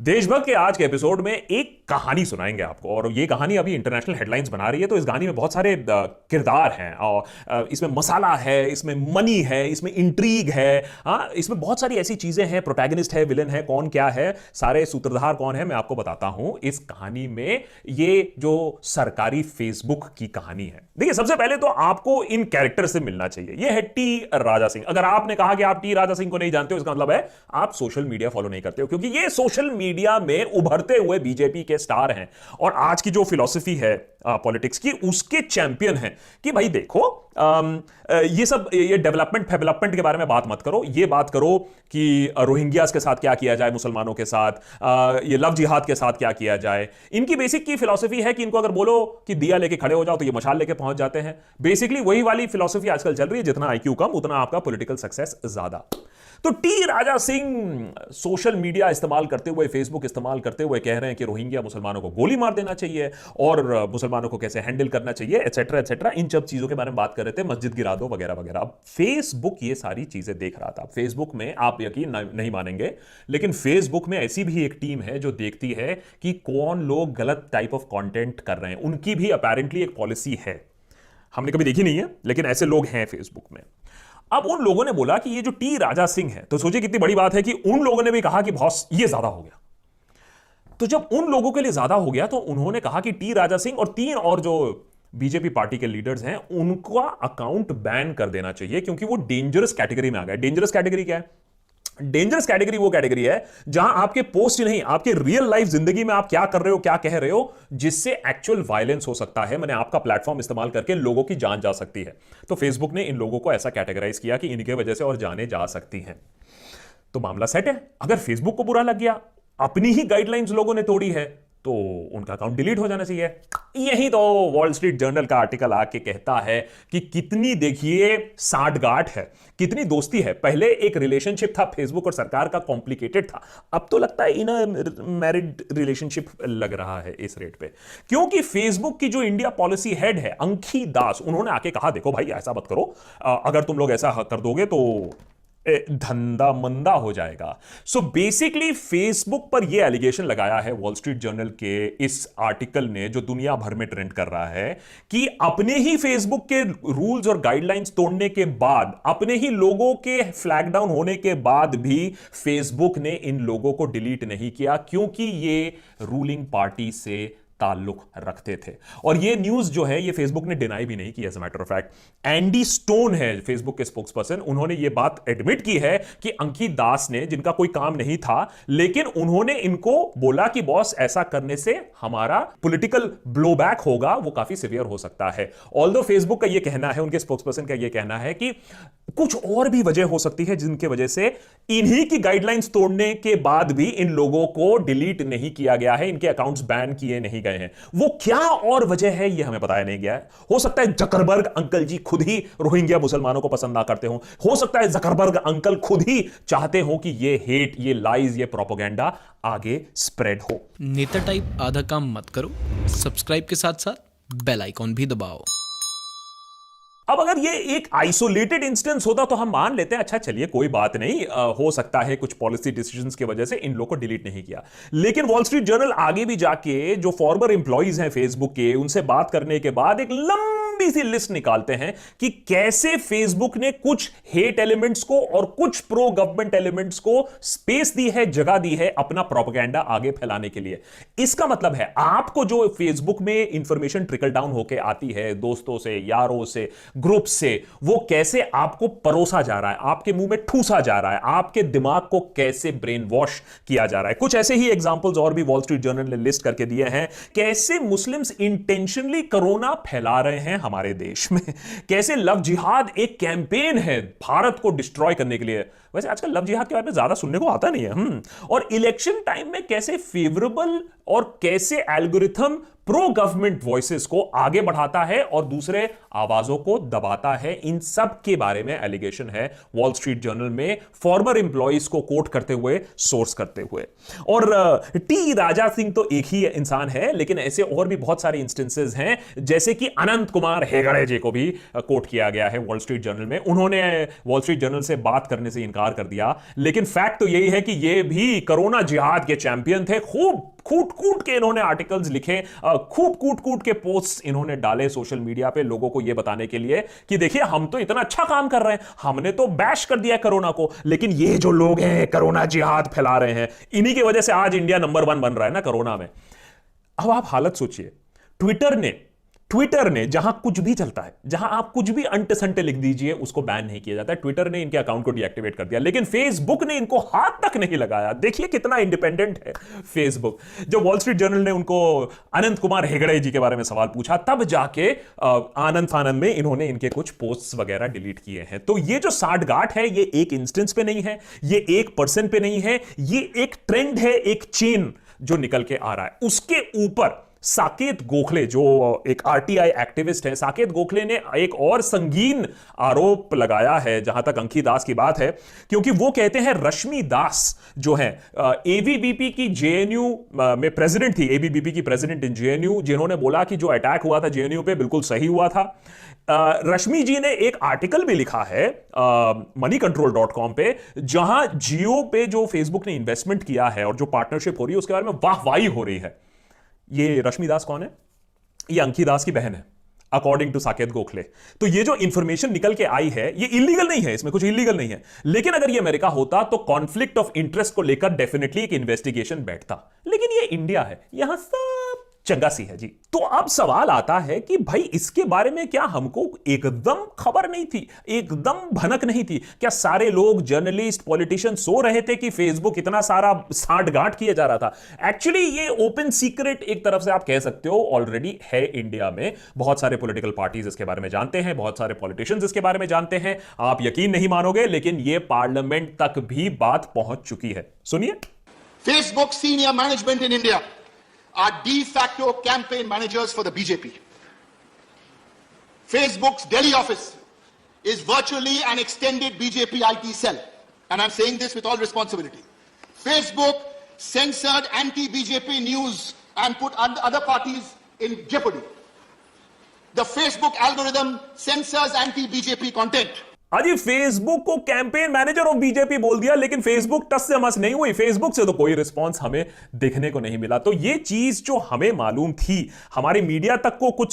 देशभक्त के आज के एपिसोड में एक कहानी सुनाएंगे आपको, और ये कहानी अभी इंटरनेशनल हेडलाइंस बना रही है। तो इस कहानी में बहुत सारे किरदार हैं, और इसमें मसाला है, इसमें मनी है, इसमें इंट्रीग है, इसमें बहुत सारी ऐसी चीजें हैं। प्रोटैगनिस्ट है, विलन है, कौन क्या है, सारे सूत्रधार कौन है, मैं आपको बताता हूं इस कहानी में। ये जो सरकारी फेसबुक की कहानी है, देखिए सबसे पहले तो आपको इन कैरेक्टर से मिलना चाहिए। ये है टी राजा सिंह। अगर आपने कहा कि आप टी राजा सिंह को नहीं जानते हो, इसका मतलब है आप सोशल मीडिया फॉलो नहीं करते हो, क्योंकि ये सोशल मीडिया में उभरते हुए बीजेपी के स्टार हैं और आज की जो फिलॉसफी है पॉलिटिक्स की, उसके चैंपियन हैं कि भाई देखो, ये डेवलपमेंट के बारे में बात मत करो। ये बात करो कि रोहिंग्यास के साथ क्या किया जाए, मुसलमानों के साथ, ये लव जिहाद के साथ क्या किया जाए। इनकी बेसिक की फिलॉसफी है कि इनको अगर बोलो कि दिया लेके खड़े हो जाओ तो ये मशाल लेके पहुंच जाते हैं। बेसिकली वही वाली फिलॉसफी आजकल चल रही है। जितना आईक्यू कम उतना आपका पॉलिटिकल सक्सेस ज्यादा। तो T Raja Singh social media इस्तेमाल करते हुए, फेसबुक इस्तेमाल करते हुए कह रहे हैं कि रोहिंग्या मुसलमानों को गोली मार देना चाहिए और मुसलमानों को कैसे हैंडल करना चाहिए, एटसेट्रा एटसेट्रा। इन सब चीजों के बारे में बात कर रहे थे, मस्जिद गिरा दो वगैरह वगैरह। अब फेसबुक ये सारी चीजें देख रहा था। फेसबुक में आप यकीन नहीं मानेंगे, लेकिन फेसबुक में ऐसी भी एक टीम है जो देखती है कि कौन लोग गलत टाइप ऑफ कंटेंट कर रहे हैं। उनकी भी अपेरेंटली एक पॉलिसी है, हमने कभी देखी नहीं है, लेकिन ऐसे लोग हैं फेसबुक में। अब उन लोगों ने बोला कि ये जो टी राजा सिंह है, तो सोचिए कितनी बड़ी बात है कि उन लोगों ने भी कहा कि बॉस ये ज्यादा हो गया। तो जब उन लोगों के लिए ज्यादा हो गया तो उन्होंने कहा कि टी राजा सिंह और 3 और जो बीजेपी पार्टी के लीडर्स हैं उनका अकाउंट बैन कर देना चाहिए, क्योंकि वो डेंजरस कैटेगरी में आ गए। डेंजरस कैटेगरी क्या है? डेंजरस कैटेगरी वो कैटेगरी है जहां आपके पोस्ट नहीं, आपके रियल लाइफ जिंदगी में आप क्या कर रहे हो, क्या कह रहे हो, जिससे एक्चुअल वायलेंस हो सकता है। मैंने आपका प्लेटफॉर्म इस्तेमाल करके लोगों की जान जा सकती है। तो फेसबुक ने इन लोगों को ऐसा कैटेगराइज किया कि इनके वजह से और जाने जा सकती हैं। तो मामला सेट है। अगर फेसबुक को बुरा लग गया, अपनी ही गाइडलाइंस लोगों ने तोड़ी है, तो उनका अकाउंट डिलीट हो जाना चाहिए। यही तो वॉल स्ट्रीट जर्नल का आर्टिकल आके कहता है कि कितनी, देखिए, साठगांठ है, कितनी दोस्ती है। पहले एक रिलेशनशिप था फेसबुक और सरकार का, कॉम्प्लिकेटेड था। अब तो लगता है इन मैरिड रिलेशनशिप लग रहा है इस रेट पे, क्योंकि फेसबुक की जो इंडिया पॉलिसी हेड है अंकी दास, उन्होंने आके कहा देखो भाई ऐसा मत करो, अगर तुम लोग ऐसा कर दोगे तो धंधा मंदा हो जाएगा। सो बेसिकली फेसबुक पर यह एलिगेशन लगाया है वॉल स्ट्रीट जर्नल के इस आर्टिकल ने, जो दुनिया भर में ट्रेंड कर रहा है, कि अपने ही फेसबुक के रूल्स और गाइडलाइंस तोड़ने के बाद, अपने ही लोगों के फ्लैग डाउन होने के बाद भी फेसबुक ने इन लोगों को डिलीट नहीं किया, क्योंकि ये रूलिंग पार्टी से ताल्लुक रखते थे। और ये न्यूज़ जो है ये फेसबुक ने डिनाई भी नहीं की। As a matter of fact Andy Stone है फेसबुक के स्पोक्सपर्सन, उन्होंने ये बात एडमिट की है कि अंकित दास ने, जिनका कोई काम नहीं था, लेकिन उन्होंने इनको बोला कि बॉस ऐसा करने से हमारा पॉलिटिकल ब्लोबैक होगा, वो काफी सीवियर हो सकता है। ऑल्दो फेसबुक का ये कहना है, उनके स्पोक्सपर्सन का ये कहना है कि कुछ और भी वजह हो सकती है जिनके वजह से इन्हीं की गाइडलाइंस तोड़ने के बाद भी इन लोगों को डिलीट नहीं किया गया है, इनके अकाउंट्स बैन किए नहीं गए हैं। वो क्या और वजह है ये हमें बताया नहीं गया है। हो सकता है जकरबर्ग अंकल जी खुद ही रोहिंग्या मुसलमानों को पसंद ना करते हो सकता है जकरबर्ग अंकल खुद ही चाहते हो कि ये हेट, ये लाइज, ये प्रोपेगेंडा आगे स्प्रेड हो। नेता टाइप आधा काम मत करो, सब्सक्राइब के साथ साथ बेल आइकॉन भी दबाओ। अब अगर ये एक आइसोलेटेड इंस्टेंस होता तो हम मान लेते हैं, अच्छा चलिए कोई बात नहीं, हो सकता है कुछ पॉलिसी डिसीजंस की वजह से इन लोगों को डिलीट नहीं किया। लेकिन वॉल स्ट्रीट जर्नल आगे भी जाके जो फॉर्मर एम्प्लॉइज हैं फेसबुक के, उनसे बात करने के बाद एक लंबी सी लिस्ट निकालते हैं कि कैसे फेसबुक ने कुछ हेट एलिमेंट्स को और कुछ प्रो गवर्नमेंट एलिमेंट्स को स्पेस दी है, जगह दी है अपना प्रोपेगेंडा आगे फैलाने के लिए। इसका मतलब है आपको जो फेसबुक में इंफॉर्मेशन ट्रिकल डाउन होके आती है दोस्तों से, यारों से, ग्रुप से, वो कैसे आपको परोसा जा रहा है, आपके मुंह में ठूसा जा रहा है, आपके दिमाग को कैसे ब्रेन वॉश किया जा रहा है। कुछ ऐसे ही एग्जांपल्स और भी वॉल स्ट्रीट जर्नल ने लिस्ट करके दिए हैं। कैसे मुस्लिम्स इंटेंशनली कोरोना फैला रहे हैं हमारे देश में, कैसे लव जिहाद एक कैंपेन है भारत को डिस्ट्रॉय करने के लिए। वैसे आजकल लव जिहाद के बारे में ज्यादा सुनने को आता नहीं है। और इलेक्शन टाइम में कैसे फेवरेबल और कैसे एल्गोरिथम प्रो गवर्नमेंट वॉइसेस को आगे बढ़ाता है और दूसरे आवाजों को दबाता है। इन सब के बारे में एलिगेशन है वॉल स्ट्रीट जर्नल में, फॉर्मर एम्प्लॉइज को कोट करते हुए, सोर्स करते हुए। और टी राजा सिंह तो एक ही इंसान है, लेकिन ऐसे और भी बहुत सारे इंस्टेंसेस हैं, जैसे कि अनंत कुमार हेगड़े जी को भी कोट किया गया है वॉल स्ट्रीट जर्नल में। उन्होंने वॉल स्ट्रीट जर्नल से बात करने से इनकार कर दिया, लेकिन फैक्ट तो यही है कि ये भी कोरोना जिहाद के चैंपियन थे। खूब कूट कूट के इन्होंने आर्टिकल्स लिखे, खूब कूट कूट के पोस्ट इन्होंने डाले सोशल मीडिया पे, लोगों को यह बताने के लिए कि देखिए हम तो इतना अच्छा काम कर रहे हैं, हमने तो बैश कर दिया कोरोना को, लेकिन ये जो लोग हैं कोरोना जिहाद फैला रहे हैं, इन्हीं की वजह से आज इंडिया नंबर 1 बन रहा है ना कोरोना में। अब आप हालत सोचिए, ट्विटर ने जहां कुछ भी चलता है, जहां आप कुछ भी अंटे संटे लिख दीजिए उसको बैन नहीं किया जाता है। ट्विटर ने इनके अकाउंट को डीएक्टिवेट कर दिया, लेकिन फेसबुक ने इनको हाथ तक नहीं लगाया। देखिए कितना इंडिपेंडेंट है फेसबुक। जब वॉल स्ट्रीट जर्नल ने उनको अनंत कुमार हेगड़े जी के बारे में सवाल पूछा, तब जाके आनंद में इन्होंने इनके कुछ पोस्ट्स वगैरह डिलीट किए हैं। तो ये जो साठगांठ है, ये एक इंस्टेंस पे नहीं है, ये एक पर्सन पे नहीं है, ये एक ट्रेंड है, एक चेन जो निकल के आ रहा है। उसके ऊपर साकेत गोखले जो एक आरटीआई एक्टिविस्ट है, साकेत गोखले ने एक और संगीन आरोप लगाया है जहां तक अंकी दास की बात है, क्योंकि वो कहते हैं रश्मि दास जो है एबीवीपी की जेएनयू में प्रेसिडेंट थी, एबीवीपी की प्रेसिडेंट इन जेएनयू, जिन्होंने बोला कि जो अटैक हुआ था जेएनयू पे बिल्कुल सही हुआ था। रश्मि जी ने एक आर्टिकल भी लिखा है moneycontrol.com पे, जहां जियो पे जो फेसबुक ने इन्वेस्टमेंट किया है और जो पार्टनरशिप हो रही है उसके बारे में वाहवाही हो रही है। ये रश्मि दास कौन है? ये अंकी दास की बहन है, अकॉर्डिंग टू साकेत गोखले। तो ये जो इंफॉर्मेशन निकल के आई है ये इलीगल नहीं है, इसमें कुछ इलीगल नहीं है, लेकिन अगर ये अमेरिका होता तो कॉन्फ्लिक्ट ऑफ इंटरेस्ट को लेकर डेफिनेटली एक इन्वेस्टिगेशन बैठता, लेकिन ये इंडिया है, यहां सब चंगा सी है जी। तो अब सवाल आता है कि भाई इसके बारे में क्या हमको एकदम खबर नहीं थी, एकदम भनक नहीं थी? क्या सारे लोग, जर्नलिस्ट, पॉलिटिशियन सो रहे थे कि फेसबुक इतना सारा साठगांठ किया जा रहा था? एक्चुअली ये ओपन सीक्रेट एक तरफ से आप कह सकते हो ऑलरेडी है इंडिया में। बहुत सारे पॉलिटिकल पार्टीज इसके बारे में जानते हैं, बहुत सारे पॉलिटिशियंस इसके बारे में जानते हैं। आप यकीन नहीं मानोगे, लेकिन ये पार्लियामेंट तक भी बात पहुंच चुकी है। सुनिए। Facebook senior management in India are de facto campaign managers for the BJP. Facebook's Delhi office is virtually an extended BJP IT cell, and I'm saying this with all responsibility. Facebook censored anti-BJP news and put other parties in jeopardy. The Facebook algorithm censors anti-BJP content. अजी Facebook को campaign manager of BJP बोल दिया, लेकिन Facebook टस से मस नहीं हुई, फेसबुक से तो कोई रिस्पांस हमें देखने को नहीं मिला। तो ये चीज जो हमें मालूम थी, हमारी मीडिया तक को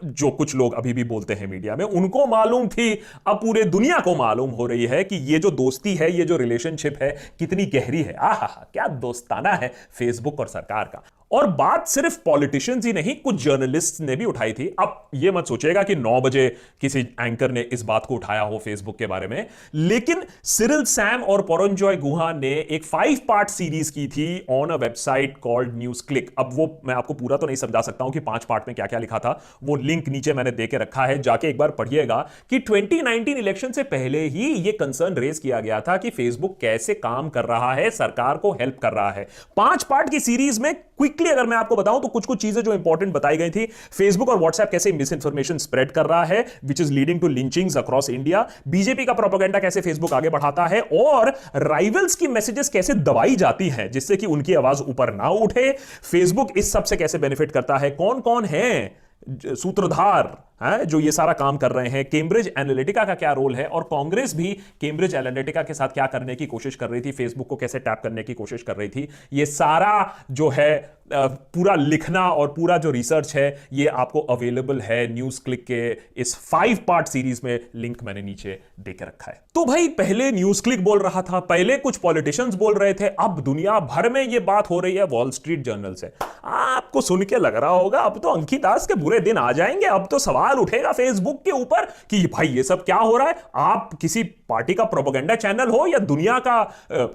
जो कुछ लोग अभी भी बोलते हैं मीडिया में, उनको मालूम थी, अब पूरे दुनिया को मालूम हो रही है कि ये जो दोस्ती है, ये जो रिलेशनशिप है, कितनी गहरी है। आहा, क्या दोस्ताना है फेसबुक और सरकार का। और बात सिर्फ पॉलिटिशियंस ही नहीं, कुछ जर्नलिस्ट ने भी उठाई थी। अब ये मत सोचिएगा कि 9 बजे किसी एंकर ने इस बात को उठाया हो फेसबुक के बारे में, लेकिन सिरिल सैम और परंजॉय गुहा ने एक 5 पार्ट सीरीज की थी on a website called news click. अब वो मैं आपको पूरा तो नहीं समझा सकता हूं कि 5 पार्ट में क्या क्या लिखा था, वो लिंक नीचे मैंने दे के रखा है, जाके एक बार पढ़िएगा। कि 2019 इलेक्शन से पहले ही ये कंसर्न रेज किया गया था कि फेसबुक कैसे काम कर रहा है, सरकार को हेल्प कर रहा है। 5 पार्ट की सीरीज में क्विकली अगर मैं आपको बताऊं तो कुछ कुछ चीजें जो इंपॉर्टेंट बताई गई थी। फेसबुक और व्हाट्सएप कैसे मिस इंफॉर्मेशन स्प्रेड कर रहा है, which is leading to lynchings across India. BJP का प्रोपेगेंडा कैसे फेसबुक आगे बढ़ाता है, और राइवल्स की मैसेजेस कैसे दबाई जाती हैं जिससे कि उनकी आवाज ऊपर ना उठे। फेसबुक इस सब से कैसे बेनिफिट करता है, कौन कौन है सूत्रधार है जो ये सारा काम कर रहे हैं, कैम्ब्रिज एनालिटिका का क्या रोल है, और कांग्रेस भी कैम्ब्रिज एनालिटिका के साथ क्या करने की कोशिश कर रही थी, फेसबुक को कैसे टैप करने की कोशिश कर रही थी। ये सारा जो है पूरा लिखना और पूरा जो रिसर्च है ये आपको अवेलेबल है न्यूज क्लिक के इस 5 पार्ट सीरीज में, लिंक मैंने नीचे देके रखा है। तो भाई पहले न्यूज क्लिक बोल रहा था, पहले कुछ पॉलिटिशियंस बोल रहे थे, अब दुनिया भर में ये बात हो रही है वॉल स्ट्रीट जर्नल से। आपको सुन के लग रहा होगा अब तो अंकी दास के बुरे दिन आ जाएंगे, अब तो सवाल उठेगा फेसबुक के ऊपर कि भाई ये सब क्या हो रहा है। आप किसी पार्टी का प्रोपेगेंडा चैनल हो या दुनिया का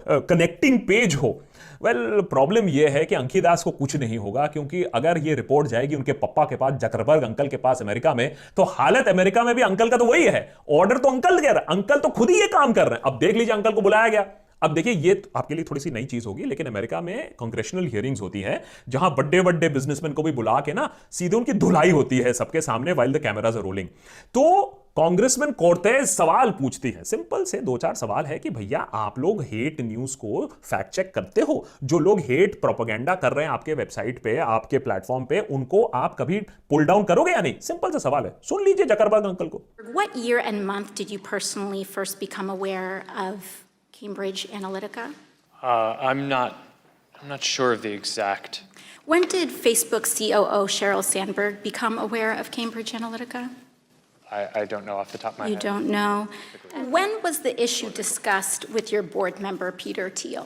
कनेक्टिंग पेज हो। वेल प्रॉब्लम यह है कि अंकी दास को कुछ नहीं होगा, क्योंकि अगर यह रिपोर्ट जाएगी उनके पप्पा के पास, जकरबर्ग अंकल के पास अमेरिका में, तो हालत अमेरिका में भी अंकल का तो वही है, ऑर्डर तो अंकल दे रहा, अंकल तो खुद ही ये काम कर रहे हैं। अब देख लीजिए अंकल को बुलाया गया, अब देखिए, ये आपके लिए थोड़ी सी नई चीज होगी, लेकिन अमेरिका में कांग्रेशनल हियरिंग्स होती हैं जहां बड़े बड़े बिजनेसमैन को भी बुला के ना सीधे उनकी धुलाई होती है सबके सामने while the cameras are rolling. तो कांग्रेसमैन कोर्टेज सवाल पूछती है, सिंपल से 2-4 सवाल है कि भैया आप लोग हेट न्यूज को फैक्ट चेक करते हो? जो लोग हेट प्रोपेगेंडा कर रहे हैं आपके वेबसाइट पे, आपके प्लेटफॉर्म पे, उनको आप कभी पुल डाउन करोगे या नहीं? सिंपल सा सवाल है, सुन लीजिए जकरबर्ग अंकल को। What year and month did you personally first become aware of Cambridge Analytica? I'm not sure of the exact. When did Facebook COO Sheryl Sandberg become aware of Cambridge Analytica? I don't know off the top of my You head. don't know. When was the issue discussed with your board member Peter Thiel?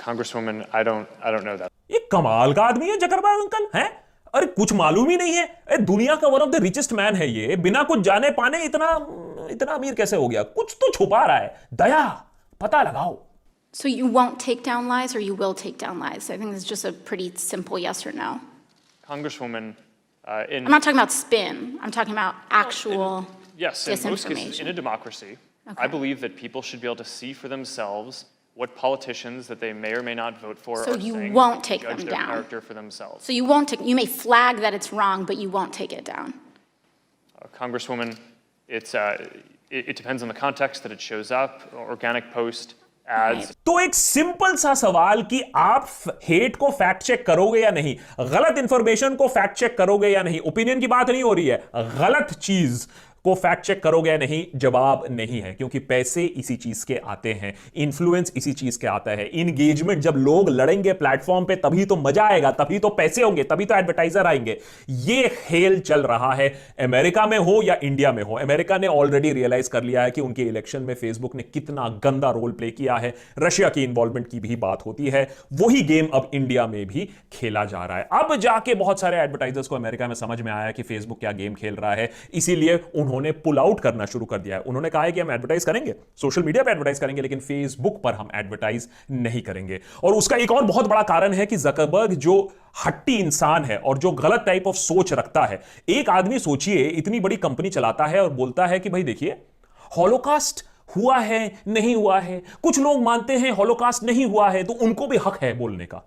Congresswoman, I don't know that. ये कमाल का आदमी है Zuckerberg uncle, हैं? अरे कुछ मालूम ही नहीं है। अरे दुनिया का one of the richest man है ये, बिना कुछ जाने पाने इतना अमीर कैसे हो गया? कुछ तो छुपा रहा है, दया पता लगाओ। So you won't take down lies, or you will take down lies? I think it's just a pretty simple yes or no. Congresswoman, I'm not talking about spin. I'm talking about actual yes, in most cases, disinformation. in a democracy, Okay. I believe that people should be able to see for themselves what politicians that they may or may not vote for So are you saying, won't and take judge them their down. character for themselves. So you won't take. You may flag that it's wrong, but you won't take it down. Congresswoman, it depends on the context that it shows up. Organic post, ads. तो एक simple सा सवाल कि आप hate को fact check करोगे या नहीं, गलत इंफॉर्मेशन को फैक्ट चेक करोगे या नहीं, ओपिनियन की बात नहीं हो रही है, गलत चीज को फैक्ट चेक करोगे या नहीं, जवाब नहीं है, क्योंकि पैसे इसी चीज के आते हैं, इन्फ्लुएंस इसी चीज के आता है, इंगेजमेंट, जब लोग लड़ेंगे प्लेटफॉर्म पे तभी तो मजा आएगा, तभी तो पैसे होंगे, तभी तो एडवर्टाइजर आएंगे। ये खेल चल रहा है, अमेरिका में हो या इंडिया में हो। अमेरिका ने ऑलरेडी रियलाइज कर लिया है कि उनके इलेक्शन में फेसबुक ने कितना गंदा रोल प्ले किया है, रशिया की इन्वॉल्वमेंट की भी बात होती है, वही गेम अब इंडिया में भी खेला जा रहा है। अब जाके बहुत सारे एडवर्टाइजर्स को अमेरिका में समझ में आया कि फेसबुक क्या गेम खेल रहा है, इसीलिए उन्होंने पुल आउट करना शुरू कर दिया है। उन्होंने कहा है कि हम एडवर्टाइज करेंगे, सोशल मीडिया पे एडवर्टाइज करेंगे, लेकिन फेसबुक पर हम एडवर्टाइज नहीं करेंगे। और उसका एक और बहुत बड़ा कारण है कि जकरबर्ग जो हट्टी इंसान है और जो गलत टाइप ऑफ सोच रखता है, एक आदमी सोचिए इतनी बड़ी कंपनी चलाता है और बोलता है कि भाई देखिए हॉलोकास्ट हुआ है नहीं हुआ है, कुछ लोग मानते हैं हॉलोकास्ट नहीं हुआ है, तो उनको भी हक है बोलने का।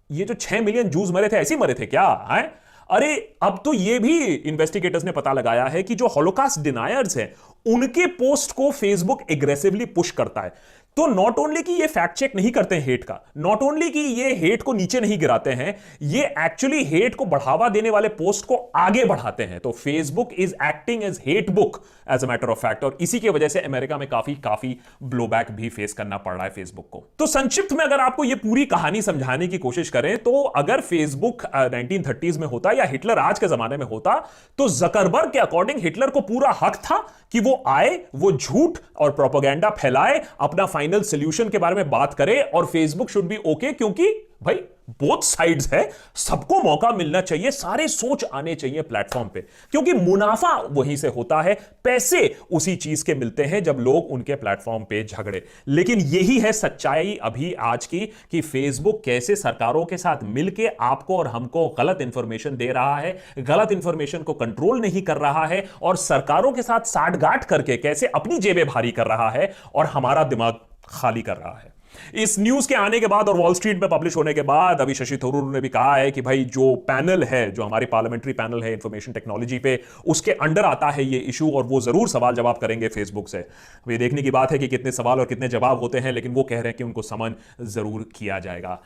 ये जो 6 मिलियन जूस मरे थे, ऐसे ही मरे थे क्या है? अरे अब तो ये भी इन्वेस्टिगेटर्स ने पता लगाया है कि जो हॉलोकास्ट डिनायर्स हैं उनके पोस्ट को फेसबुक एग्रेसिवली पुश करता है। तो नॉट ओनली कि ये फैक्ट चेक नहीं करते हैं हेट का, नॉट ओनली कि ये हेट को नीचे नहीं गिराते हैं, ये एक्चुअली हेट को बढ़ावा देने वाले पोस्ट को आगे बढ़ाते हैं। तो Facebook is acting as hate book as a matter of fact, और इसी की वजह से अमेरिका में काफी ब्लोबैक भी फेस करना पड़ रहा है फेसबुक को। तो संक्षिप्त में अगर आपको ये पूरी कहानी समझाने की कोशिश करें तो अगर फेसबुक 1930s में होता या हिटलर आज के जमाने में होता, तो जकरबर्ग के अकॉर्डिंग हिटलर को पूरा हक था कि वो आए, वो झूठ और प्रोपेगेंडा फैलाए, अपना फाइनल सॉल्यूशन के बारे में बात करे, और फेसबुक शुड बी ओके, क्योंकि भाई बोथ साइड्स है, सबको मौका मिलना चाहिए, सारे सोच आने चाहिए प्लेटफॉर्म पे, क्योंकि मुनाफा वहीं से होता है, पैसे उसी चीज के मिलते हैं जब लोग उनके प्लेटफॉर्म पे झगड़े। लेकिन यही है सच्चाई अभी आज की कि फेसबुक कैसे सरकारों के साथ मिलके आपको और हमको गलत इंफॉर्मेशन दे रहा है, गलत इंफॉर्मेशन को कंट्रोल नहीं कर रहा है, और सरकारों के साथ साठगांठ करके कैसे अपनी जेबें भारी कर रहा है और हमारा दिमाग खाली कर रहा है। इस न्यूज के आने के बाद और वॉल स्ट्रीट में पब्लिश होने के बाद अभी शशि थरूर ने भी कहा है कि भाई जो पैनल है, जो हमारी पार्लियामेंट्री पैनल है इंफॉर्मेशन टेक्नोलॉजी पे, उसके अंडर आता है ये इशू, और वो जरूर सवाल जवाब करेंगे फेसबुक से। ये देखने की बात है कि कितने सवाल और कितने जवाब होते हैं, लेकिन वो कह रहे हैं कि उनको समन जरूर किया जाएगा।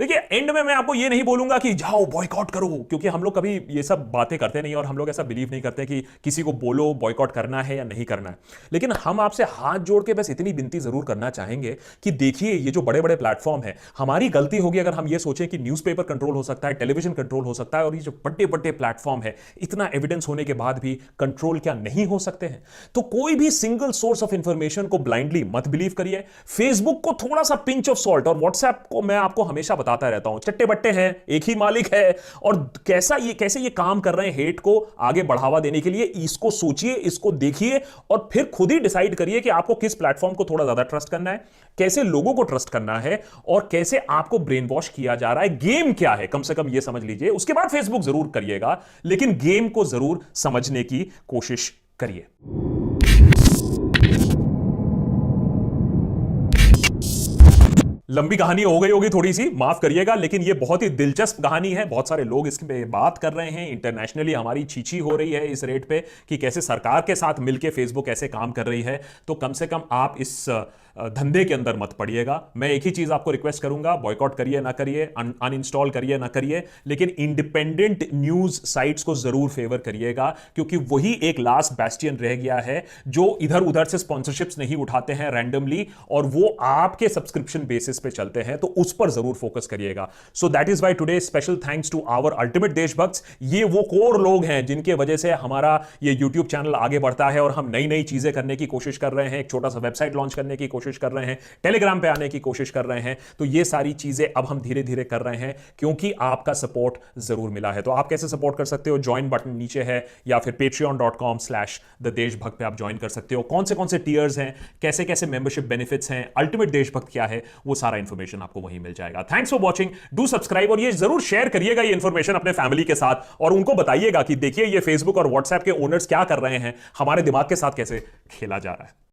देखिए एंड में मैं आपको ये नहीं बोलूंगा कि जाओ बॉयकॉट करो, क्योंकि हम लोग कभी ये सब बातें करते नहीं और हम लोग ऐसा बिलीव नहीं करते कि किसी को बोलो बॉयकॉट करना है या नहीं करना है। लेकिन हम आपसे हाथ जोड़ के बस इतनी विनती जरूर करना चाहेंगे कि देखिए ये जो बड़े बड़े प्लेटफॉर्म है, हमारी गलती होगी अगर हम ये सोचें कि न्यूज़पेपर कंट्रोल हो सकता है, टेलीविजन कंट्रोल हो सकता है, और ये जो बड़े बड़े प्लेटफॉर्म है इतना एविडेंस होने के बाद भी कंट्रोल क्या नहीं हो सकते हैं? तो कोई भी सिंगल सोर्स ऑफ इंफॉर्मेशन को ब्लाइंडली मत बिलीव करिए। फेसबुक को थोड़ा सा पिंच ऑफ सॉल्ट, और व्हाट्सएप को मैं आपको हमेशा बताता रहता हूं, चट्टे बट्टे हैं, एक ही मालिक है, और कैसे ये काम कर रहे हैं हेट को आगे बढ़ावा देने के लिए, इसको सोचिए, इसको देखिए, और फिर खुद ही डिसाइड करिए कि आपको किस प्लेटफॉर्म को थोड़ा ज्यादा ट्रस्ट करना है, कैसे लोगों को ट्रस्ट करना है, और कैसे आपको ब्रेन वॉश किया जा रहा है, गेम क्या है, कम से कम ये समझ लीजिए। उसके बाद फेसबुक जरूर करिएगा, लेकिन गेम को जरूर समझने की कोशिश करिए। लंबी कहानी हो गई होगी थोड़ी सी, माफ करिएगा, लेकिन ये बहुत ही दिलचस्प कहानी है। बहुत सारे लोग इस पे बात कर रहे हैं, इंटरनेशनली हमारी छीछी हो रही है इस रेट पे कि कैसे सरकार के साथ मिलके फेसबुक ऐसे काम कर रही है। तो कम से कम आप इस धंधे के अंदर मत पड़िएगा। मैं एक ही चीज आपको रिक्वेस्ट करूंगा, बॉयकॉट करिए ना करिए, अनइंस्टॉल करिए ना करिए, लेकिन इंडिपेंडेंट न्यूज साइट्स को जरूर फेवर करिएगा, क्योंकि वही एक लास्ट बैस्टियन रह गया है जो इधर उधर से स्पॉन्सरशिप्स नहीं उठाते हैं रैंडमली, और वो आपके सब्सक्रिप्शन बेसिस पे चलते हैं, तो उस पर जरूर फोकस करिएगा। So that is why today special thanks to our ultimate देशभक्त। ये वो कोर लोग हैं जिनके वजह से हमारा ये यूट्यूब चैनल आगे बढ़ता है और हम नई नई चीजें करने की कोशिश कर रहे हैं, एक छोटा सा वेबसाइट लॉन्च करने की कोशिश कर रहे हैं, टेलीग्राम पे आने की कोशिश कर रहे हैं। तो ये सारी चीजें अब हम धीरे धीरे कर रहे हैं क्योंकि आपका सपोर्ट जरूर मिला है। तो आप कैसे सपोर्ट कर सकते हो? ज्वाइन बटन नीचे है, या फिर patreon.com/theDeshBhakt पे आप ज्वाइन कर सकते हो। कौन से टीयर्स हैं, कैसे कैसे मेंबरशिप बेनिफिट्स हैं, अल्टीमेट देशभक्त क्या है, वो सारा इंफॉर्मेशन आपको वहीं मिल जाएगा। Thanks for watching, do subscribe, और ये जरूर शेयर करिएगा ये इंफॉर्मेशन अपने फैमिली के साथ, और उनको बताइएगा कि देखिए ये फेसबुक और व्हाट्सएप के ओनर्स क्या कर रहे हैं, हमारे दिमाग के साथ कैसे खेला जा रहा है।